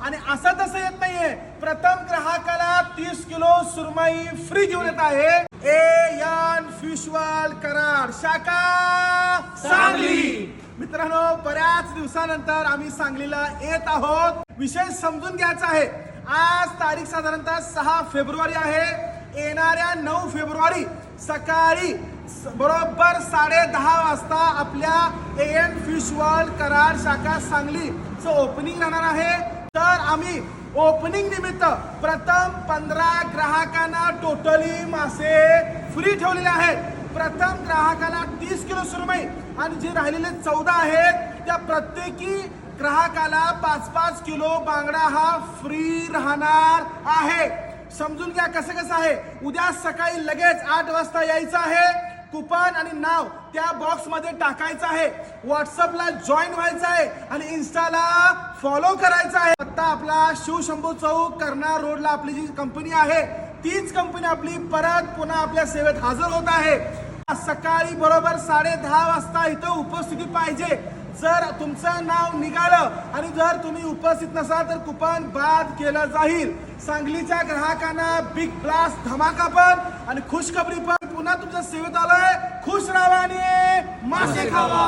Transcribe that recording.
आणि असं तसं येत नाहीये, प्रथम ग्राहकाला 30 किलो सुरमई फ्री घेऊन येत आहे एन फिश वर्ल्ड कराड शाखा सांगली। मित्रांनो, बऱ्याच दिवसानंतर आम्ही सांगलीला येत आहोत। विषय समजून घ्यायचा आहे। आज तारीख साधारणतः 6 फेब्रुवारी आहे। येणाऱ्या 9 फेब्रुवारी सकाळी बरोबर 10:30 वाजता आपल्या एन फिश वर्ल्ड कराड शाखा सांगलीचं ओपनिंग राहणार आहे। तर आम्ही ओपनिंग निमित्त प्रथम 15 ग्राहकांना टोटली मासे फ्री ठेवलेले आहेत। प्रथम ग्राहकाला 30 किलो सुरमई आणि जे राहिलेले 14 आहेत त्या प्रत्येकी ग्राहकाला 5-5 किलो बांगडा हा फ्री राहणार आहे। समजून घ्या कसं आहे। उद्या सकाळी लगेच 8 वाजता यायचं आहे। कुपन आणि नाव त्या बॉक्स मध्ये टाकायचं आहे। व्हॉट्सअपला जॉईन व्हायचं आहे आणि इन्स्टाला फॉलो करायचं आहे। आता आपला शिवशंभू चौक कर्नाळ रोडला आपली जी कंपनी आहे तीच कंपनी आपली परत पुन्हा आपल्या सेवेत हजर होत आहे। सकाळी बरोबर 10:30 वाजता इथं उपस्थिती पाहिजे। जर तुमचं नाव निघालं आणि जर तुम्ही उपस्थित नसाल तर कुपन बाद केलं जाईल। सांगलीच्या ग्राहकांना बिग ब्लास्ट धमाका पण आणि खुशखबरी पण पुन्हा तुमच्या सेवेत आलोय। खुश राहा आणि मासे खावा।